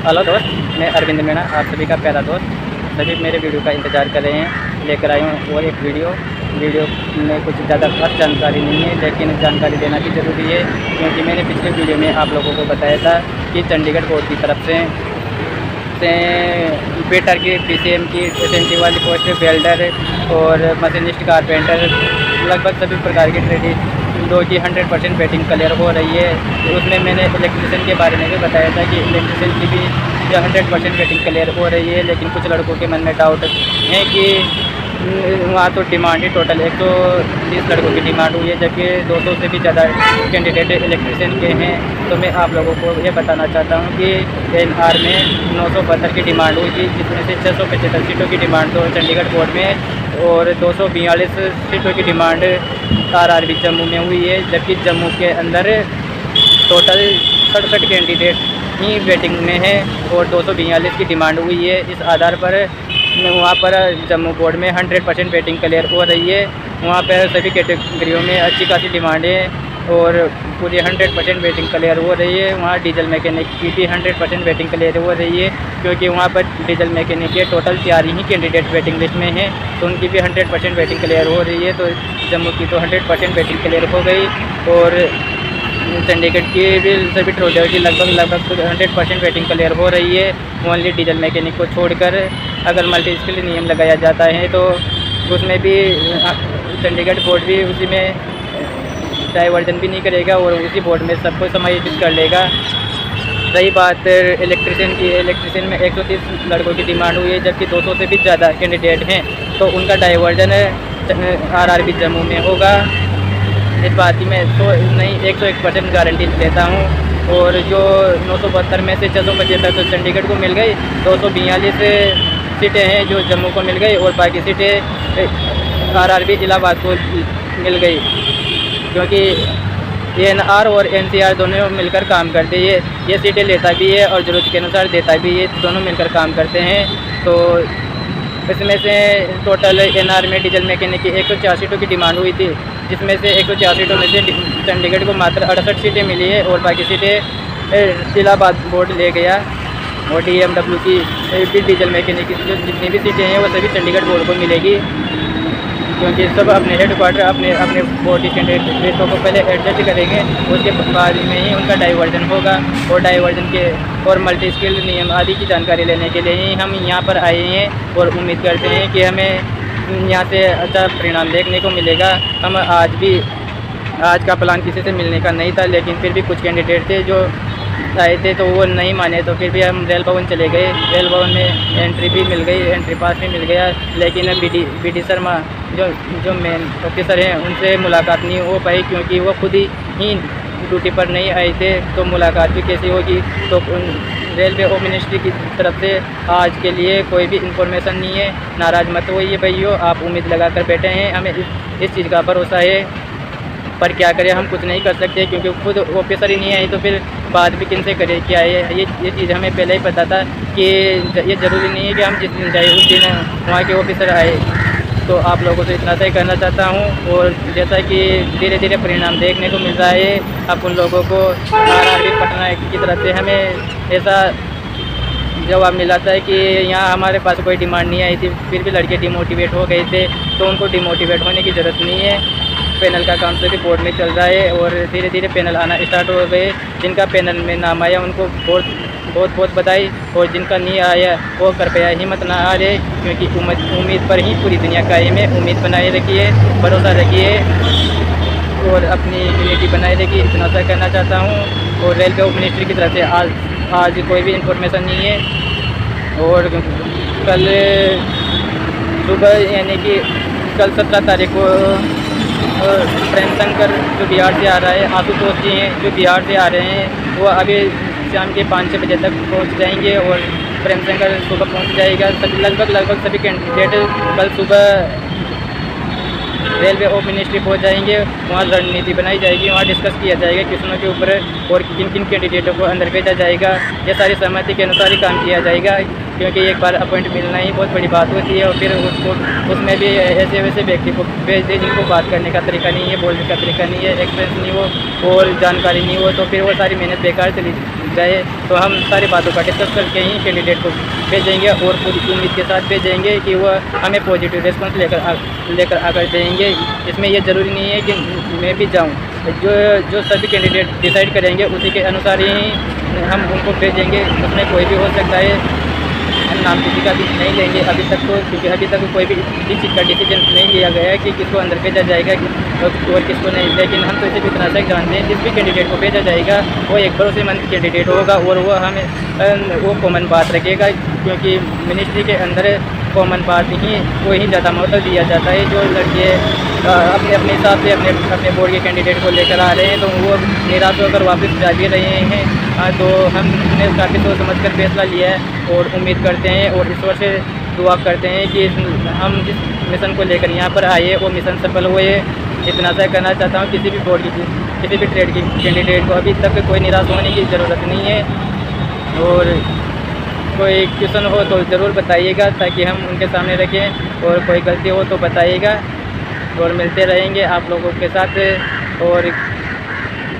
Hello दोस्त, मैं अरविंद मीणा, आप सभी का प्यारा दोस्त। सभी मेरे वीडियो का इंतज़ार कर रहे हैं। लेकर आए हूँ और एक वीडियो में कुछ ज़्यादा खास जानकारी नहीं है, लेकिन जानकारी देना भी ज़रूरी है, क्योंकि मैंने पिछले वीडियो में आप लोगों को बताया था कि चंडीगढ़ बोर्ड की तरफ से वेटर की पीसीएम की एसएमटी वाली पोस्ट, वेल्डर और मशीनिस्ट, कारपेंटर, लगभग सभी प्रकार की ट्रेडिंग दो की 100% वेटिंग क्लियर हो रही है। तो उसमें मैंने इलेक्ट्रिशियन के बारे में भी बताया था कि इलेक्ट्रिशियन की भी 100% वेटिंग क्लियर हो रही है, लेकिन कुछ लड़कों के मन में डाउट है कि वहाँ तो डिमांड ही टोटल 130 लड़कों की डिमांड हुई है, जबकि 200 से भी ज़्यादा कैंडिडेट इलेक्ट्रिशियन के हैं। तो मैं आप लोगों को ये बताना चाहता हूँ कि एनआर में 972 की डिमांड हुई थी, जिसमें से 675 सीटों की डिमांड तो चंडीगढ़ बोर्ड में और 242 सीटों की डिमांड आरआरबी जम्मू में हुई है, जबकि जम्मू के अंदर टोटल 67 कैंडिडेट ही वेटिंग में है और 242 की डिमांड हुई है। इस आधार पर वहाँ पर जम्मू बोर्ड में 100% वेटिंग क्लियर हो रही है। वहाँ पर सभी कैटेगरियों में अच्छी खासी डिमांड है और पूरी 100% वेटिंग क्लियर हो रही है। वहाँ डीजल मैकेनिक की भी 100% वेटिंग क्लियर हो रही है, क्योंकि वहाँ पर डीजल मैकेनिक के टोटल 4 ही कैंडिडेट वेटिंग लिस्ट में हैं, तो उनकी भी 100% वेटिंग क्लियर हो रही है। तो जम्मू की तो 100% वेटिंग क्लियर हो गई और चंडीगढ़ की भी सभी ट्रोडर की लगभग 100% वेटिंग क्लियर हो रही है। ओनली डीजल मैकेनिक को छोड़कर अगर मल्टी स्किल नियम लगाया जाता है तो उसमें भी चंडीगढ़ बोर्ड भी उसी में डाइवर्जन भी नहीं करेगा और उसी बोर्ड में सबको समायोजित कर लेगा। रही बात इलेक्ट्रिशियन में 130 लड़कों की डिमांड हुई है, जबकि 200 से भी ज़्यादा कैंडिडेट हैं, तो उनका डाइवर्जन आरआरबी जम्मू में होगा। इस बात की मैं 101% गारंटी देता हूँ। और जो 972 में से 675 तो चंडीगढ़ को मिल गई, 242 सीटें हैं जो जम्मू को मिल गई और बाकी सीटें आरआरबी इलाहाबाद को मिल गई, क्योंकि एनआर और एनसीआर दोनों मिलकर काम करते हैं। ये सीटें लेता भी है और ज़रूरत के अनुसार देता भी है, दोनों मिलकर काम करते हैं। तो इसमें से टोटल एनआर में डीजल मैकेनिक की 104 सीटों की डिमांड हुई थी, जिसमें से 104 सीटों में से चंडीगढ़ को मात्र 68 सीटें मिली है और बाकी सीटें इलाहाबाद बोर्ड ले गया। और डीएमडब्ल्यू की भी डीजल मैकेनिक की जो जितनी भी सीटें हैं वो सभी चंडीगढ़ बोर्ड को मिलेगी, क्योंकि सब अपने हेडक्वार्टर अपने बोर्ड के कैंडिडेटों को पहले एडजस्ट करेंगे, उसके बाद में ही उनका डाइवर्जन होगा। और डाइवर्जन के और मल्टी स्किल नियम आदि की जानकारी लेने के लिए ही हम यहाँ पर आए हैं और उम्मीद करते हैं कि हमें यहाँ से अच्छा परिणाम देखने को मिलेगा। हम आज का प्लान किसी से मिलने का नहीं था, लेकिन फिर भी कुछ कैंडिडेट थे जो आए थे तो वो नहीं माने, तो फिर भी हम रेल भवन चले गए। रेल भवन में एंट्री भी मिल गई, एंट्री पास भी मिल गया, लेकिन बीडी शर्मा जो मेन ऑफिसर हैं उनसे मुलाकात नहीं हो पाई, क्योंकि वो खुद ही ड्यूटी पर नहीं आए थे, तो मुलाकात भी कैसी होगी। तो रेलवे होम मिनिस्ट्री की तरफ से आज के लिए कोई भी इंफॉर्मेशन नहीं है। नाराज़ मत होइए भैया, आप उम्मीद लगा कर बैठे हैं, हमें इस चीज़ का भरोसा है, पर क्या करें, हम कुछ नहीं कर सकते, क्योंकि खुद ऑफिसर ही नहीं आई तो फिर बात भी किन से करें। क्या है ये चीज़ हमें पहले ही पता था कि ये ज़रूरी नहीं है कि हम जिस दिन जाए उस दिन वहाँ के ऑफिसर आए। तो आप लोगों से इतना तय करना चाहता हूँ। और जैसा कि धीरे धीरे परिणाम देखने को मिल रहा है, अब उन लोगों को आरआरबी पटना की तरफ से हमें ऐसा जवाब मिला था कि यहाँ हमारे पास कोई डिमांड नहीं आई थी, फिर भी लड़के डिमोटिवेट हो गए थे, तो उनको डिमोटिवेट होने की ज़रूरत नहीं है। पैनल का काम सभी बोर्ड में चल रहा है और धीरे धीरे पैनल आना स्टार्ट हो गए। जिनका पैनल में नाम आया उनको बहुत बधाई, और जिनका नहीं आया वो कृपया हिम्मत ना हारे, क्योंकि उम्मीद पर ही पूरी दुनिया कायम है। उम्मीद बनाए रखिए, भरोसा रखिए और अपनी यूनिटी बनाए रखिए, इतना सा कहना चाहता हूँ। और रेलवे होम मिनिस्ट्री की तरफ से आज कोई भी इंफॉर्मेशन नहीं है। और कल सुबह यानी कि कल 17 तारीख को प्रेम शंकर जो बिहार से आ रहा है, आशुतोष जी हैं जो बिहार से आ रहे हैं, वो अभी शाम के 5-6 बजे तक पहुंच जाएंगे और प्रेम शंकर सुबह पहुंच जाएगा। लगभग सभी कैंडिडेट कल सुबह रेलवे होम मिनिस्ट्री पहुंच जाएंगे। वहाँ रणनीति बनाई जाएगी, वहाँ डिस्कस किया जाएगा क्वेश्चनों के ऊपर और किन किन कैंडिडेटों को अंदर भेजा जाएगा, ये सारी सहमति के अनुसार ही काम किया जाएगा। क्योंकि एक बार अपॉइंट मिलना ही बहुत बड़ी बात होती है और फिर उसको उसमें भी ऐसे वैसे व्यक्ति को भेज दे जिनको बात करने का तरीका नहीं है, बोलने का तरीका नहीं है, एक्सपीरियंस नहीं हो और जानकारी नहीं हो, तो फिर वो सारी मेहनत बेकार चली जाए। तो हम सारी बातों का डिस्कस करके ही कैंडिडेट को भेजेंगे और पूरी उम्मीद के साथ भेजेंगे कि वह हमें पॉजिटिव रिस्पॉन्स लेकर आकर देंगे। इसमें यह ज़रूरी नहीं है कि मैं भी जाऊँ, जो सभी कैंडिडेट डिसाइड करेंगे उसी के अनुसार ही हम उनको भेजेंगे। उसमें कोई भी हो सकता है, हम नाम किसी का भी नहीं लेंगे अभी तक तो, क्योंकि अभी तक कोई भी इस चीज़ का डिसीजन नहीं लिया गया है कि किसको अंदर भेजा जाएगा और किसको नहीं। लेकिन हम तो इसे इतना तक जानते हैं, जिस भी कैंडिडेट को भेजा जाएगा वो एक भरोसेमंद कैंडिडेट होगा और वो हमें वो कॉमन बात रखेगा, क्योंकि मिनिस्ट्री के अंदर कॉमन बात ही को ही ज़्यादा महत्व दिया जाता है। जो लड़के अपने अपने हिसाब से अपने बोर्ड के कैंडिडेट को लेकर आ रहे हैं तो वो निराश होकर वापस जा भी रहे हैं। तो हमने काफ़ी सोच समझ कर फैसला लिया है और उम्मीद करते हैं और ईश्वर से दुआ करते हैं कि हम जिस मिशन को लेकर यहाँ पर आए वो मिशन सफल हुए। इतना सा कहना चाहता हूँ, किसी भी बोर्ड की किसी भी ट्रेड की कैंडिडेट को अभी तक कोई निराश होने की ज़रूरत नहीं है और कोई क्वेश्चन हो तो ज़रूर बताइएगा ताकि हम उनके सामने रखें और कोई गलती हो तो बताइएगा। और मिलते रहेंगे आप लोगों के साथ और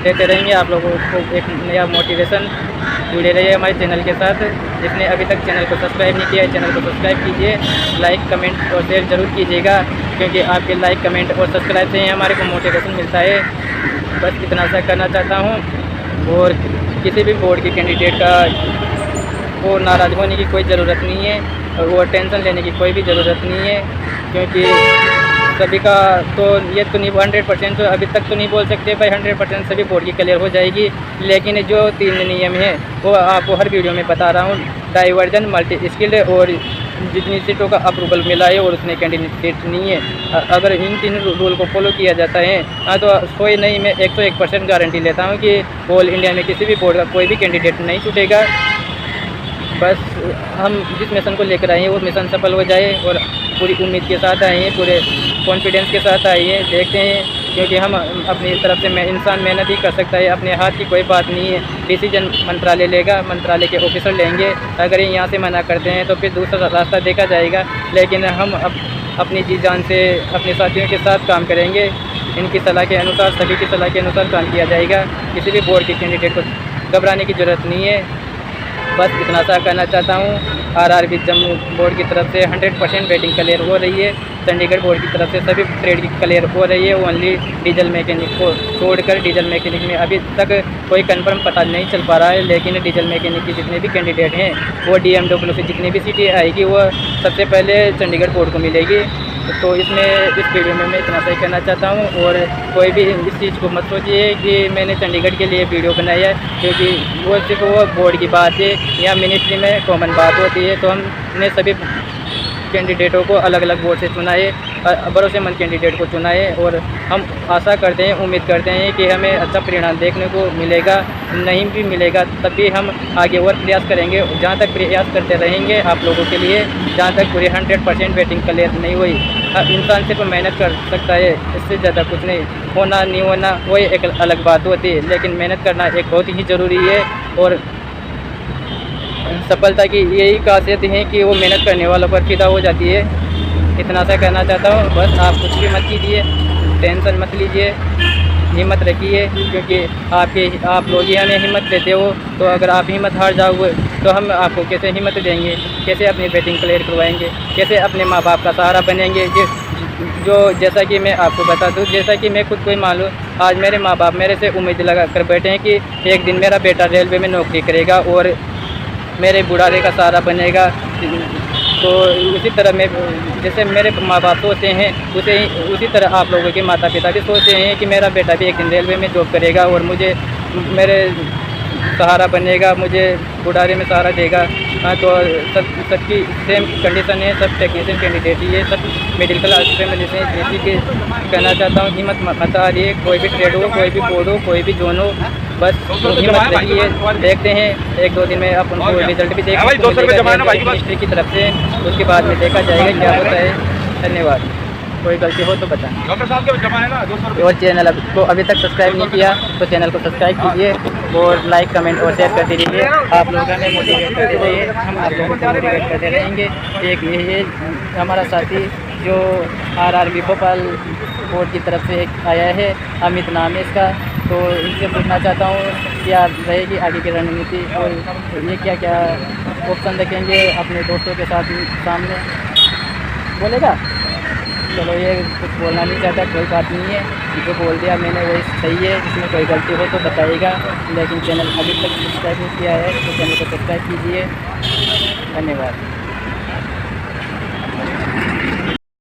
देते रहेंगे आप लोगों को एक नया मोटिवेशन। जुड़े रहिए हमारे चैनल के साथ। जिसने अभी तक चैनल को सब्सक्राइब नहीं किया है चैनल को सब्सक्राइब कीजिए, लाइक कमेंट और शेयर ज़रूर कीजिएगा, क्योंकि आपके लाइक कमेंट और सब्सक्राइब से ही हमारे को मोटिवेशन मिलता है। बस इतना सा करना चाहता हूँ और किसी भी बोर्ड के कैंडिडेट का वो नाराज़ होने की कोई ज़रूरत नहीं है और वो टेंशन लेने की कोई भी ज़रूरत नहीं है, क्योंकि सभी का तो ये तो नहीं 100% तो अभी तक तो नहीं बोल सकते भाई 100% सभी बोर्ड की क्लियर हो जाएगी। लेकिन जो 3 नियम है वो आपको हर वीडियो में बता रहा हूँ, डाइवर्जन, मल्टी स्किल्ड और जितनी सीटों का अप्रूवल मिला है और उतने कैंडिडेट नहीं है। अगर इन 3 रूल को फॉलो किया जाता है तो 100 नहीं मैं 101% गारंटी लेता हूँ कि ऑल इंडिया में किसी भी बोर्ड का कोई भी कैंडिडेट नहीं छूटेगा। बस हम जिस मिशन को लेकर आए हैं वो मिशन सफल हो जाए और पूरी उम्मीद के साथ आए हैं, पूरे कॉन्फिडेंस के साथ आए हैं। देखते हैं, क्योंकि हम अपनी तरफ से इंसान मेहनत ही कर सकता है, अपने हाथ की कोई बात नहीं है। डिसीजन मंत्रालय लेगा, मंत्रालय के ऑफिसर लेंगे। अगर ये यहाँ से मना करते हैं तो फिर दूसरा रास्ता देखा जाएगा। लेकिन हम अपनी जी जान से अपने साथियों के साथ काम करेंगे। इनकी सलाह के अनुसार, सभी की सलाह के अनुसार काम किया जाएगा। किसी भी बोर्ड के कैंडिडेट को घबराने की ज़रूरत नहीं है। बस इतना सा कहना चाहता हूँ। आरआरबी जम्मू बोर्ड की तरफ से 100% वेटिंग क्लियर हो रही है। चंडीगढ़ बोर्ड की तरफ से सभी ट्रेड की क्लियर हो रही है। ओनली डीजल मैकेनिक को छोड़कर, डीजल मैकेनिक में अभी तक कोई कंफर्म पता नहीं चल पा रहा है। लेकिन डीजल मैकेनिक के जितने भी कैंडिडेट हैं वो DMW से जितनी भी सीटें आएगी वो सबसे पहले चंडीगढ़ बोर्ड को मिलेगी। तो इसमें इस वीडियो में मैं इतना सही कहना चाहता हूँ। और कोई भी इस चीज़ को मत सोचिए कि मैंने चंडीगढ़ के लिए वीडियो बनाई है, क्योंकि वो सिर्फ वो बोर्ड की बात है या मिनिस्ट्री में कॉमन बात होती है। तो हमने सभी कैंडिडेटों को अलग अलग बोर्ड से चुना है, भरोसेमंद कैंडिडेट को चुना है। और हम आशा करते हैं, उम्मीद करते हैं कि हमें अच्छा परिणाम देखने को मिलेगा। नहीं भी मिलेगा तब भी हम आगे और प्रयास करेंगे। जहाँ तक प्रयास करते रहेंगे आप लोगों के लिए, जहाँ तक पूरी 100% वेटिंग क्लियर नहीं हुई। इंसान सिर्फ मेहनत कर सकता है, इससे ज़्यादा कुछ नहीं। होना नहीं होना वो एक अलग बात होती है, लेकिन मेहनत करना एक बहुत ही ज़रूरी है। और सफलता की यही खासियत है कि वो मेहनत करने वालों पर फिदा हो जाती है। इतना सा कहना चाहता हूँ। बस आप कुछ भी मत कीजिए, टेंशन मत लीजिए, हिम्मत रखिए, क्योंकि आप लोग ही हमें हिम्मत देते हो। तो अगर आप हिम्मत हार जाओगे तो हम आपको कैसे हिम्मत देंगे, कैसे अपनी वेटिंग क्लियर करवाएंगे, कैसे अपने माँ बाप का सहारा बनेंगे। जो जैसा कि मैं आपको बता दूं, जैसा कि मैं खुद को ही मालूम, आज मेरे माँ बाप मेरे से उम्मीद लगा कर बैठे हैं कि एक दिन मेरा बेटा रेलवे में नौकरी करेगा और मेरे बुढ़ापे का सहारा बनेगा। तो उसी तरह मैं, जैसे मेरे माँ बाप सोचते हैं उसी तरह आप लोगों के माता पिता भी सोचते हैं कि मेरा बेटा भी एक दिन रेलवे में जॉब करेगा और मुझे मेरे सहारा बनेगा, मुझे बुढ़ापे में सहारा देगा। हाँ, तो सबकी सेम कंडीशन है, सब टेक्नीशियन कैंडिडेट ही है, सब मिडिल क्लास फैमिली से। इसी के कहना चाहता हूँ, हिम्मत मत हारिए। कोई भी ट्रेड हो, कोई भी बोर्ड हो, कोई भी जोन हो, बस हिम्मत रखिए। देखते हैं 1-2 दिन में अपन को रिजल्ट भी देखने मिनिस्ट्री की तरफ से, उसके बाद में देखा जाएगा क्या होता है। धन्यवाद। कोई गलती हो तो बताएं। डॉक्टर साहब के जमा है ना 200 रुपये। और चैनल को अभी तक सब्सक्राइब नहीं किया तो चैनल को सब्सक्राइब कीजिए और लाइक कमेंट और शेयर करते रहिए। आप लोगों ने मोटिवेट करते रहिए, हम आप लोगों को मोटिवेट करते रहेंगे। एक ये हमारा साथी जो आरआरबी भोपाल बोर्ड की तरफ से एक आया है, अमित नाम है इसका, तो इनसे पूछना चाहता हूँ क्या रहेगी आगे की रणनीति और ये क्या क्या ऑप्शन रखेंगे अपने दोस्तों के साथ सामने, बोलेगा? चलो ये कुछ बोलना नहीं चाहता, कोई बात नहीं है, जो बोल दिया मैंने वही सही है। इसमें कोई गलती हो तो बताइएगा, लेकिन चैनल अभी तक सब्सक्राइब नहीं किया है तो चैनल को सब्सक्राइब कीजिए। धन्यवाद।